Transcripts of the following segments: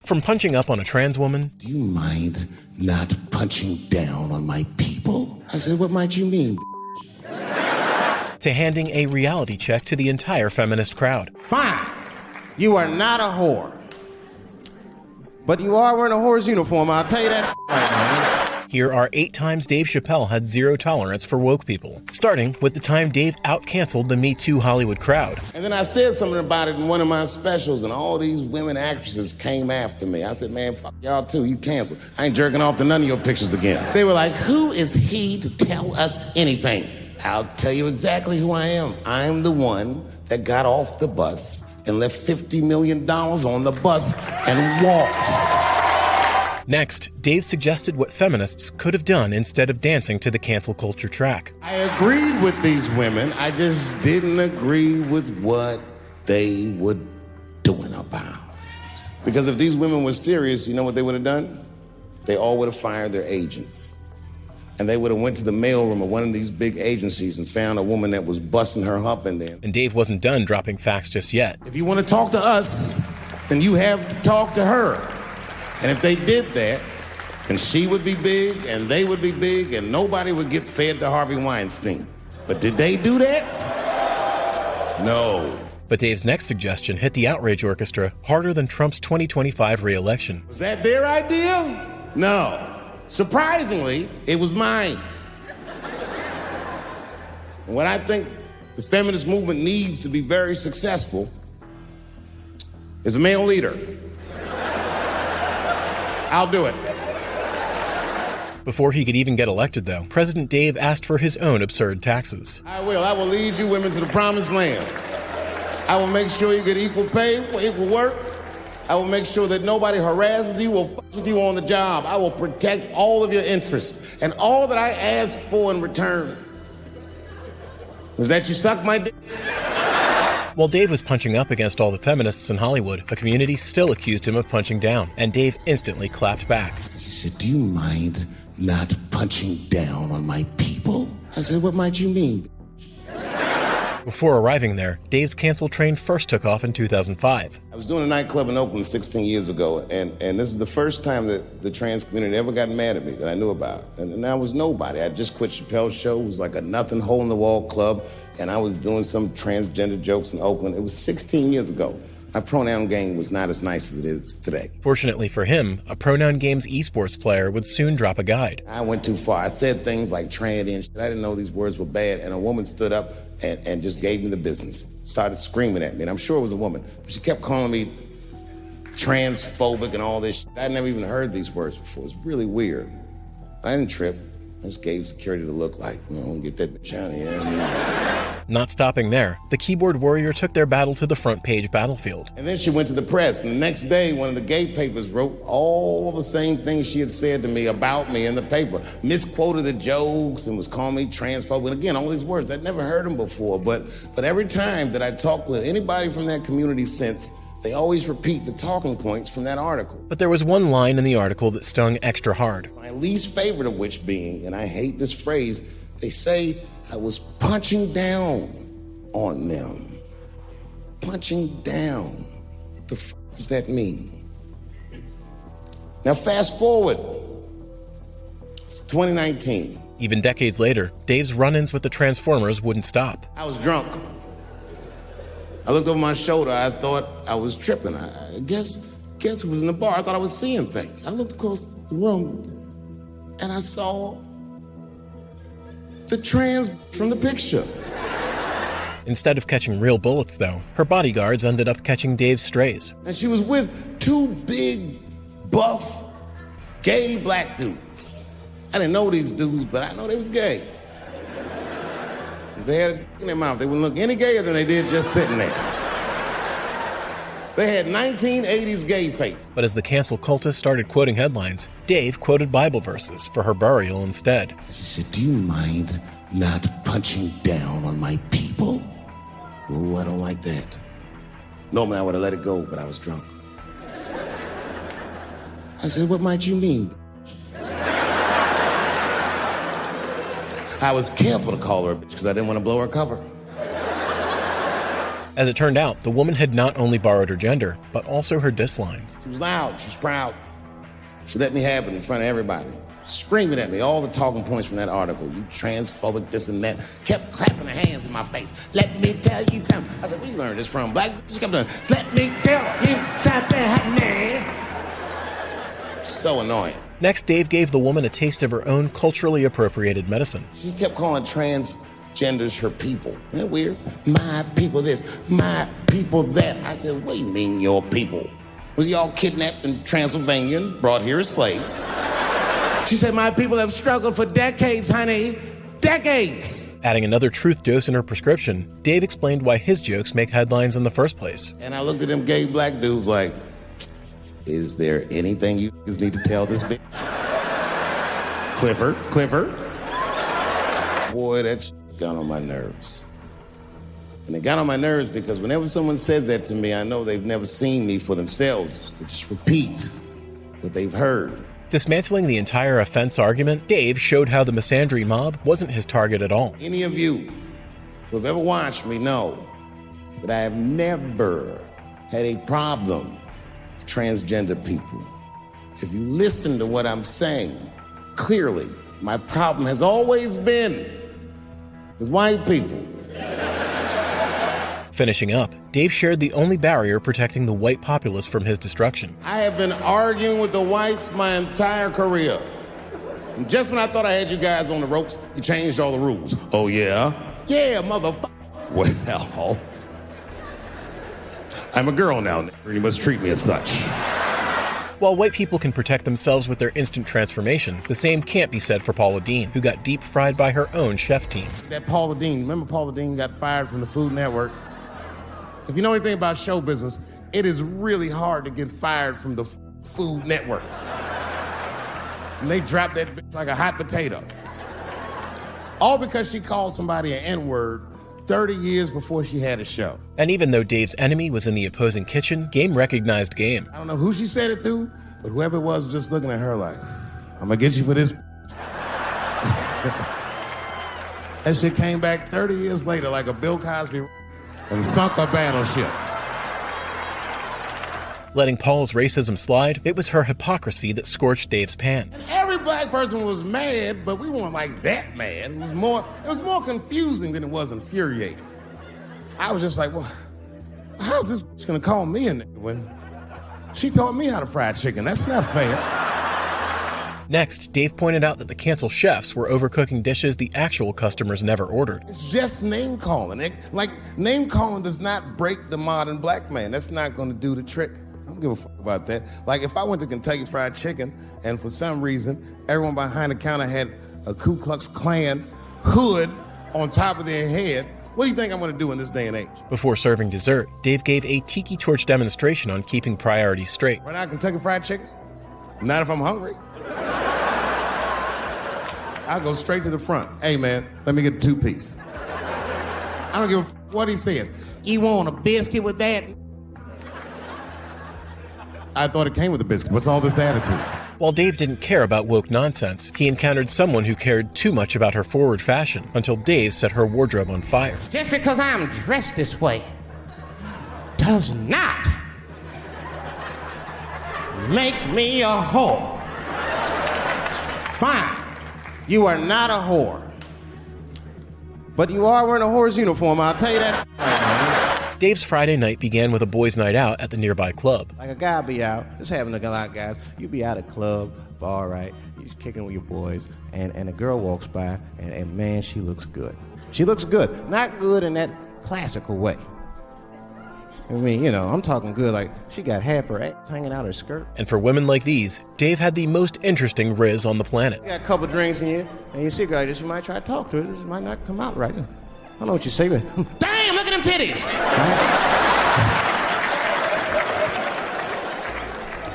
From punching up on a trans woman, Do you mind not punching down on my people? I said, what might you mean? to handing a reality check to the entire feminist crowd. Fine. You are not a whore. But you are wearing a whore's uniform, I'll tell you that right now. Here are 8 times Dave Chappelle had zero tolerance for woke people, starting with the time Dave out-canceled the Me Too Hollywood crowd. And then I said something about it in one of my specials, and all these women actresses came after me. I said, man, fuck y'all too, you canceled. I ain't jerking off to none of your pictures again. They were like, who is he to tell us anything? I'll tell you exactly who I am. I'm the one that got off the bus and left $50 million on the bus and walked. Next, Dave suggested what feminists could have done instead of dancing to the cancel culture track. I agreed with these women. I just didn't agree with what they were doing about it. Because if these women were serious, you know what they would have done? They all would have fired their agents. And they would have went to the mailroom of one of these big agencies and found a woman that was busting her hump in there. And Dave wasn't done dropping facts just yet. If you want to talk to us, then you have to talk to her. And if they did that, then she would be big, and they would be big, and nobody would get fed to Harvey Weinstein. But did they do that? No. But Dave's next suggestion hit the outrage orchestra harder than Trump's 2025 re-election. Was that their idea? No. Surprisingly, it was mine. And what I think the feminist movement needs to be very successful is a male leader. I'll do it. Before he could even get elected, though, President Dave asked for his own absurd taxes. I will. I will lead you women to the promised land. I will make sure you get equal pay for equal work. I will make sure that nobody harasses you or fucks with you on the job. I will protect all of your interests. And all that I ask for in return is that you suck my dick. While Dave was punching up against all the feminists in Hollywood, the community still accused him of punching down, and Dave instantly clapped back. She said, do you mind not punching down on my people? I said, what might you mean? Before arriving there, Dave's cancel train first took off in 2005. I was doing a nightclub in Oakland 16 years ago, and this is the first time that the trans community ever got mad at me that I knew about. And I was nobody. I just quit Chappelle's show. It was like a nothing hole-in-the-wall club, and I was doing some transgender jokes in Oakland. It was 16 years ago. My pronoun game was not as nice as it is today. Fortunately for him, a Pronoun Games esports player would soon drop a guide. I went too far. I said things like trans and shit. I didn't know these words were bad, and a woman stood up and just gave me the business. Started screaming at me, and I'm sure it was a woman. But she kept calling me transphobic and all this shit. I'd never even heard these words before. It was really weird. I didn't trip. I just gave security the look like, get that bitch out of here. Not stopping there, the keyboard warrior took their battle to the front page battlefield. And then she went to the press, and the next day, one of the gay papers wrote all the same things she had said to me about me in the paper. Misquoted the jokes and was calling me transphobic. And again, all these words, I'd never heard them before. But every time that I talked with anybody from that community since, they always repeat the talking points from that article. But there was one line in the article that stung extra hard. My least favorite of which being, and I hate this phrase, they say I was punching down on them. Punching down. What the f does that mean? Now fast forward. It's 2019. Even decades later, Dave's run-ins with the Transformers wouldn't stop. I was drunk. I looked over my shoulder. I thought I was tripping. I guess who was in the bar? I thought I was seeing things. I looked across the room, and I saw the trans from the picture. Instead of catching real bullets, though, her bodyguards ended up catching Dave's strays. And she was with 2 big, buff, gay black dudes. I didn't know these dudes, but I know they was gay. If they had a dick in their mouth, they wouldn't look any gayer than they did just sitting there. They had 1980s gay face. But as the cancel cultists started quoting headlines, Dave quoted Bible verses for her burial instead. She said, do you mind not punching down on my people? Oh, I don't like that. Normally I would have let it go, but I was drunk. I said, what might you mean? I was careful to call her a bitch because I didn't want to blow her cover. As it turned out, the woman had not only borrowed her gender, but also her dislines. She was loud, she was proud. She let me have it in front of everybody. Screaming at me, all the talking points from that article. You transphobic, this and that. Kept clapping her hands in my face. Let me tell you something. I said, where you learned this from? Black bitches kept doing, let me tell you something, honey. So annoying. Next, Dave gave the woman a taste of her own culturally appropriated medicine. She kept calling transgenders her people. Isn't that weird? My people this, my people that. I said, what do you mean your people? Was y'all kidnapped in Transylvania and brought here as slaves? She said, my people have struggled for decades, honey. Decades. Adding another truth dose in her prescription, Dave explained why his jokes make headlines in the first place. And I looked at them gay black dudes like, is there anything you just need to tell this bitch? Clifford. Boy, that shit got on my nerves. And it got on my nerves because whenever someone says that to me, I know they've never seen me for themselves. They just repeat what they've heard. Dismantling the entire offense argument, Dave showed how the misandry mob wasn't his target at all. Any of you who have ever watched me know that I have never had a problem with transgender people. If you listen to what I'm saying, clearly, my problem has always been with white people. Finishing up, Dave shared the only barrier protecting the white populace from his destruction. I have been arguing with the whites my entire career. And just when I thought I had you guys on the ropes, you changed all the rules. Oh, yeah? Yeah, motherfucker. Well, I'm a girl now, and you must treat me as such. While white people can protect themselves with their instant transformation, the same can't be said for Paula Deen, who got deep fried by her own chef team. That Paula Deen, remember Paula Deen got fired from the Food Network? If you know anything about show business, it is really hard to get fired from the Food Network. And they dropped that bitch like a hot potato. All because she called somebody an N-word 30 years before she had a show. And even though Dave's enemy was in the opposing kitchen, Game recognized Game. I don't know who she said it to, but whoever it was just looking at her like, I'm gonna get you for this. That shit came back 30 years later like a Bill Cosby and sunk a battleship. Letting Paul's racism slide, it was her hypocrisy that scorched Dave's pan. And every black person was mad, but we weren't like that mad. It was more confusing than it was infuriating. I was just like, well, how's this bitch gonna call me a nigga when she taught me how to fry chicken? That's not fair. Next, Dave pointed out that the canceled chefs were overcooking dishes the actual customers never ordered. It's just name calling. Like, name calling does not break the modern black man. That's not gonna do the trick. I don't give a fuck about that. Like, if I went to Kentucky Fried Chicken and for some reason everyone behind the counter had a Ku Klux Klan hood on top of their head, what do you think I'm gonna do in this day and age? Before serving dessert, Dave gave a tiki torch demonstration on keeping priorities straight. Right now, Kentucky Fried Chicken? Not if I'm hungry. I'll go straight to the front. Hey, man, let me get a 2-piece. I don't give a what he says. You want a biscuit with that? I thought it came with a biscuit. What's all this attitude? While Dave didn't care about woke nonsense, he encountered someone who cared too much about her forward fashion until Dave set her wardrobe on fire. Just because I'm dressed this way does not make me a whore. Fine. You are not a whore. But you are wearing a whore's uniform, I'll tell you that right now. Dave's Friday night began with a boys' night out at the nearby club. Like a guy be out, just having a lot of guys. You be out at club, bar, right? You're just kicking with your boys, and a girl walks by, and man, she looks good. She looks good. Not good in that classical way. I mean, you know, I'm talking good, like she got half her ass hanging out her skirt. And for women like these, Dave had the most interesting riz on the planet. You got a couple drinks in you, and you see a girl, you might try to talk to her. This might not come out right. I don't know what you say, but damn, look at them titties!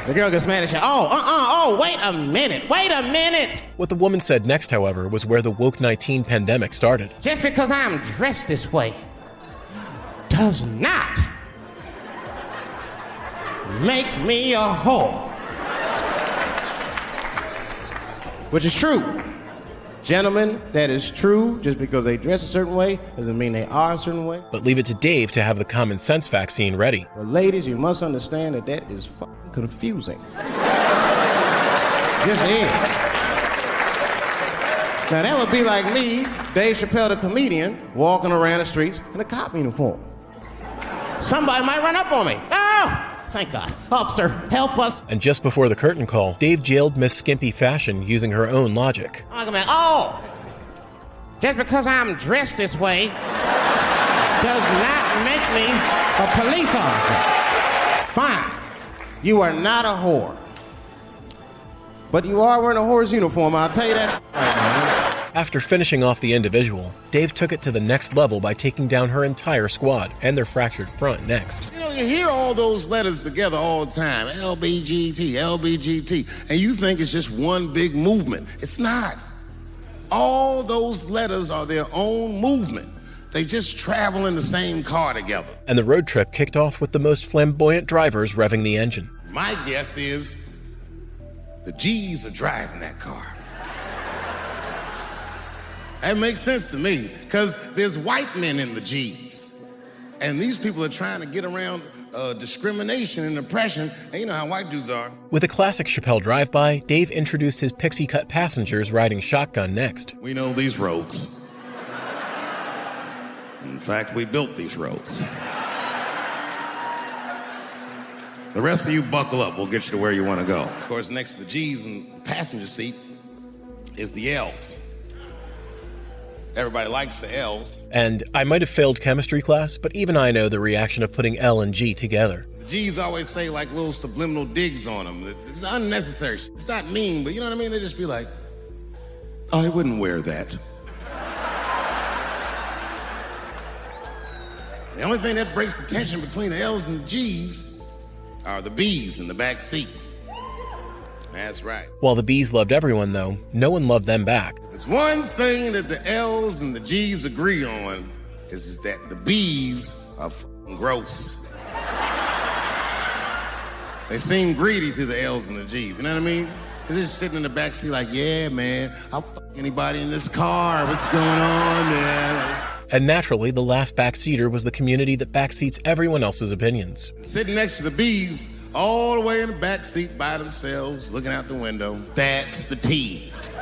The girl gets mad at you. Wait a minute. What the woman said next, however, was where the woke 19 pandemic started. Just because I'm dressed this way does not make me a whore. Which is true. Gentlemen, that is true. Just because they dress a certain way doesn't mean they are a certain way. But leave it to Dave to have the common sense vaccine ready. But ladies, you must understand that is fucking confusing. Just is. Now that would be like me, Dave Chappelle the comedian, walking around the streets in a cop uniform. Somebody might run up on me. Oh! Thank God. Officer, help us. And just before the curtain call, Dave jailed Miss Skimpy Fashion using her own logic. Oh! Just because I'm dressed this way does not make me a police officer. Fine. You are not a whore. But you are wearing a whore's uniform, I'll tell you that right now. After finishing off the individual, Dave took it to the next level by taking down her entire squad and their fractured front next. You know, you hear all those letters together all the time, LBGT, LBGT, and you think it's just one big movement. It's not. All those letters are their own movement. They just travel in the same car together. And the road trip kicked off with the most flamboyant drivers revving the engine. My guess is the G's are driving that car. That makes sense to me, because there's white men in the G's. And these people are trying to get around discrimination and oppression, and you know how white dudes are. With a classic Chappelle drive-by, Dave introduced his pixie-cut passengers riding shotgun next. We know these roads. In fact, we built these roads. The rest of you buckle up, we'll get you to where you want to go. Of course, next to the G's in the passenger seat is the L's. Everybody likes the L's. And I might have failed chemistry class, but even I know the reaction of putting L and G together. The G's always say like little subliminal digs on them. It's unnecessary. It's not mean, but you know what I mean? They just be like, I wouldn't wear that. The only thing that breaks the tension between the L's and the G's are the B's in the back seat. That's right. While the B's loved everyone, though, no one loved them back. There's one thing that the L's and the G's agree on is that the B's are f***ing gross. They seem greedy to the L's and the G's, you know what I mean? They're just sitting in the back seat like, yeah, man, I'll f*** anybody in this car. What's going on, man? And naturally, the last backseater was the community that backseats everyone else's opinions. Sitting next to the B's, all the way in the back seat by themselves, looking out the window, that's the T's.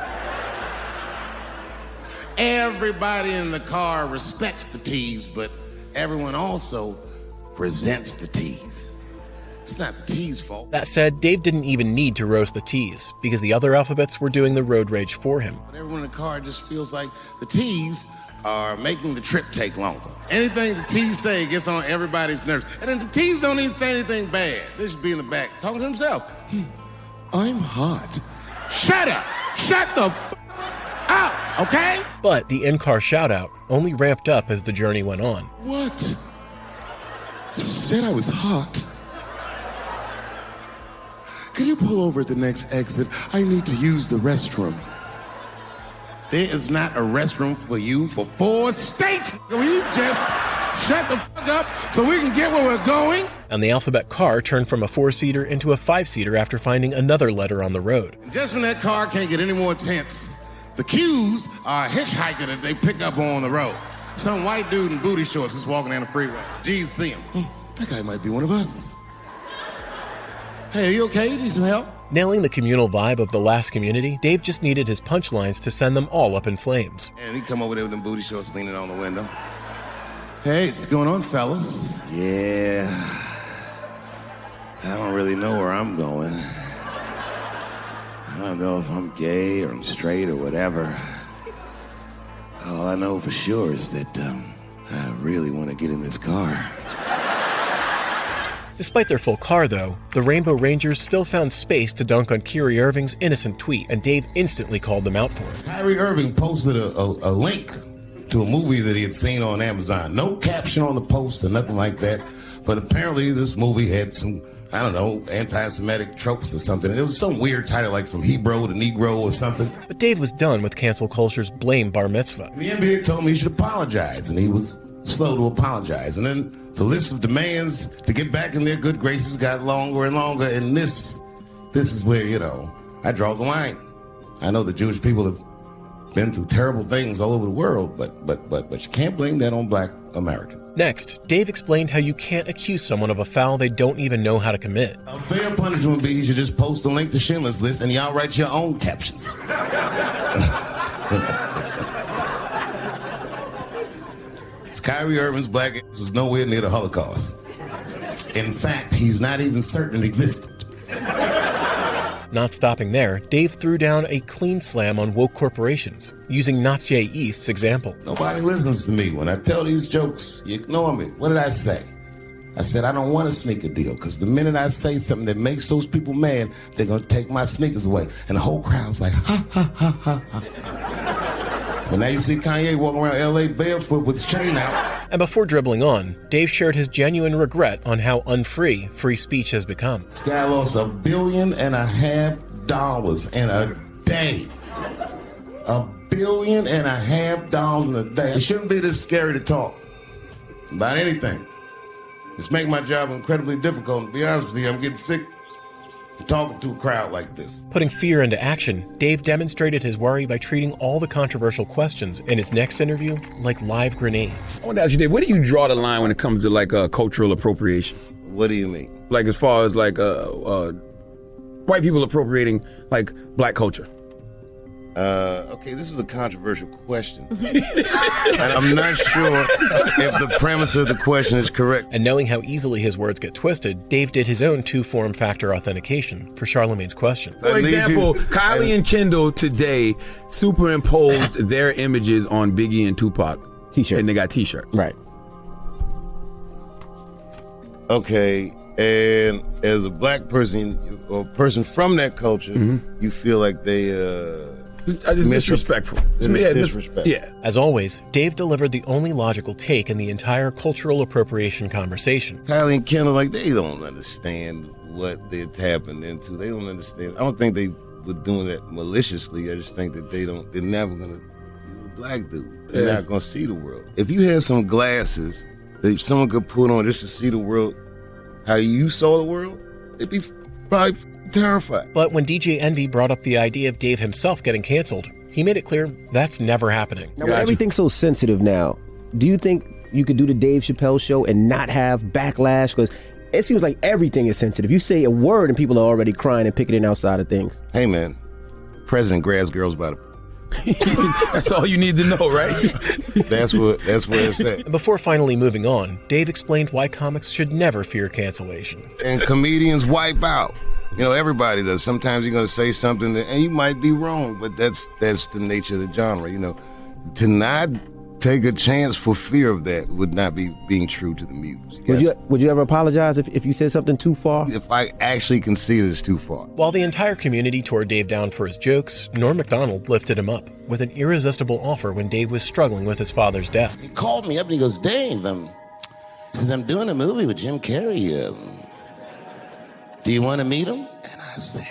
Everybody in the car respects the T's, but everyone also resents the T's. It's not the T's' fault. That said, Dave didn't even need to roast the T's, because the other alphabets were doing the road rage for him. But everyone in the car just feels like the T's are making the trip take longer. Anything the T's say gets on everybody's nerves. And then the T's don't even say anything bad. They just be in the back talking to themselves. I'm hot. Shut up! Shut the up, okay? But the in-car shout-out only ramped up as the journey went on. What? Just said I was hot. Can you pull over at the next exit? I need to use the restroom. There is not a restroom for you for 4 states. Will you just shut the fuck up so we can get where we're going? And the alphabet car turned from a 4-seater into a 5-seater after finding another letter on the road. And just when that car can't get any more tense, the Q's are a hitchhiker that they pick up on the road. Some white dude in booty shorts is walking down the freeway. G's see him. That guy might be one of us. Hey, are you okay? You need some help? Nailing the communal vibe of the last community, Dave just needed his punchlines to send them all up in flames. And he come over there with them booty shorts leaning on the window. Hey, what's going on, fellas? Yeah, I don't really know where I'm going. I don't know if I'm gay or I'm straight or whatever. All I know for sure is that I really want to get in this car. Despite their full car, though, the Rainbow Rangers still found space to dunk on Kyrie Irving's innocent tweet, and Dave instantly called them out for it. Kyrie Irving posted a link to a movie that he had seen on Amazon. No caption on the post or nothing like that, but apparently this movie had some, I don't know, anti-Semitic tropes or something. And it was some weird title like From Hebrew to Negro or something. But Dave was done with cancel culture's blame bar mitzvah. And the NBA told me he should apologize, and he was slow to apologize. And then the list of demands to get back in their good graces got longer and longer, and this is where, I draw the line. I know the Jewish people have been through terrible things all over the world, but you can't blame that on black Americans. Next, Dave explained how you can't accuse someone of a foul they don't even know how to commit. A fair punishment would be you should just post a link to Schindler's List and y'all write your own captions. Kyrie Irving's black ass was nowhere near the Holocaust. In fact, he's not even certain it existed. Not stopping there, Dave threw down a clean slam on woke corporations, using Nazi East's example. Nobody listens to me. When I tell these jokes, you ignore me. What did I say? I said, I don't want a sneaker deal, because the minute I say something that makes those people mad, they're going to take my sneakers away. And the whole crowd's like, ha, ha, ha, ha, ha. But now you see Kanye walking around L.A. barefoot with his chain out. And before dribbling on, Dave shared his genuine regret on how unfree free speech has become. This guy lost $1.5 billion in a day. $1.5 billion in a day. It shouldn't be this scary to talk about anything. It's making my job incredibly difficult. To be honest with you, I'm getting sick of talking to a crowd like this. Putting fear into action, Dave demonstrated his worry by treating all the controversial questions in his next interview like live grenades. I want to ask you, Dave, where do you draw the line when it comes to like cultural appropriation? What do you mean? Like as far as like white people appropriating like black culture? Okay, this is a controversial question. And I'm not sure if the premise of the question is correct. And knowing how easily his words get twisted, Dave did his own two-form factor authentication for Charlemagne's questions. For example, Kylie and Kendall today superimposed their images on Biggie and Tupac. T-shirt. And they got T-shirts. Right. Okay, and as a black person or person from that culture, you feel like they It's disrespectful. Disrespectful. Yeah. As always, Dave delivered the only logical take in the entire cultural appropriation conversation. Kylie and Kendall, like, they don't understand what they're tapping into. They don't understand. I don't think they were doing that maliciously. I just think that they're never gonna, black dude, they're not gonna see the world. If you had some glasses that someone could put on just to see the world how you saw the world, they'd be probably terrified. But when DJ Envy brought up the idea of Dave himself getting canceled, he made it clear that's never happening. Now, when everything's so sensitive now, do you think you could do the Dave Chappelle show and not have backlash? Because it seems like everything is sensitive. You say a word and people are already crying and picketing outside of things. Hey, man, president grabs girls by the... That's all you need to know, right? That's what it's at. And before finally moving on, Dave explained why comics should never fear cancellation. And comedians wipe out. You know, everybody does. Sometimes you're going to say something and you might be wrong, but that's the nature of the genre. You know, to not take a chance for fear of that would not be being true to the muse. Would you ever apologize if you said something too far? If I actually can see this too far. While the entire community tore Dave down for his jokes, Norm Macdonald lifted him up with an irresistible offer when Dave was struggling with his father's death. He called me up and he goes, Dave, he says, I'm doing a movie with Jim Carrey. Do you want to meet him? And I said,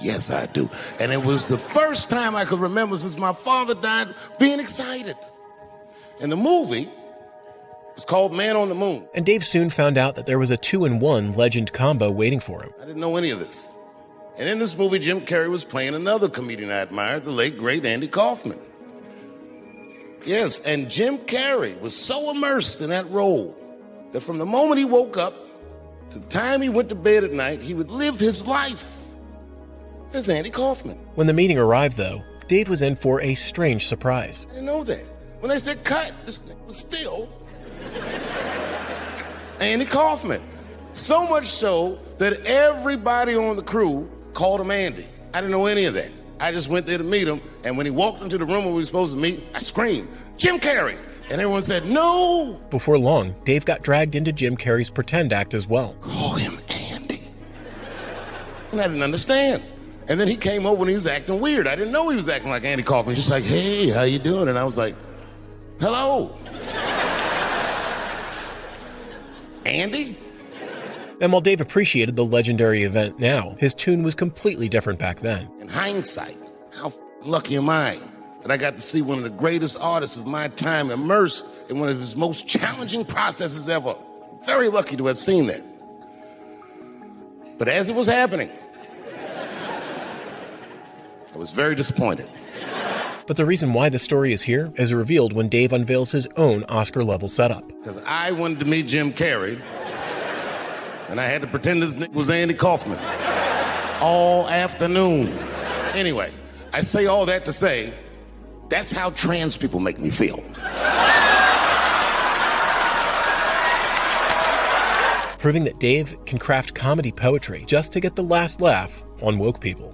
yes, I do. And it was the first time I could remember since my father died being excited. And the movie was called Man on the Moon. And Dave soon found out that there was a 2-in-1 legend combo waiting for him. I didn't know any of this. And in this movie, Jim Carrey was playing another comedian I admired, the late, great Andy Kaufman. Yes, and Jim Carrey was so immersed in that role that from the moment he woke up to the time he went to bed at night, he would live his life as Andy Kaufman. When the meeting arrived, though, Dave was in for a strange surprise. I didn't know that. When they said cut, this thing was still Andy Kaufman. So much so that everybody on the crew called him Andy. I didn't know any of that. I just went there to meet him, and when he walked into the room where we were supposed to meet, I screamed, Jim Carrey! And everyone said, no! Before long, Dave got dragged into Jim Carrey's pretend act as well. Call him Andy. And I didn't understand. And then he came over and he was acting weird. I didn't know he was acting like Andy Kaufman. Just like, hey, how you doing? And I was like, hello. Andy? And while Dave appreciated the legendary event now, his tune was completely different back then. In hindsight, how lucky am I that I got to see one of the greatest artists of my time immersed in one of his most challenging processes ever. Very lucky to have seen that. But as it was happening, I was very disappointed. But the reason why the story is here is revealed when Dave unveils his own Oscar-level setup. Because I wanted to meet Jim Carrey, and I had to pretend this nigga was Andy Kaufman all afternoon. Anyway, I say all that to say, that's how trans people make me feel. Proving that Dave can craft comedy poetry just to get the last laugh on woke people.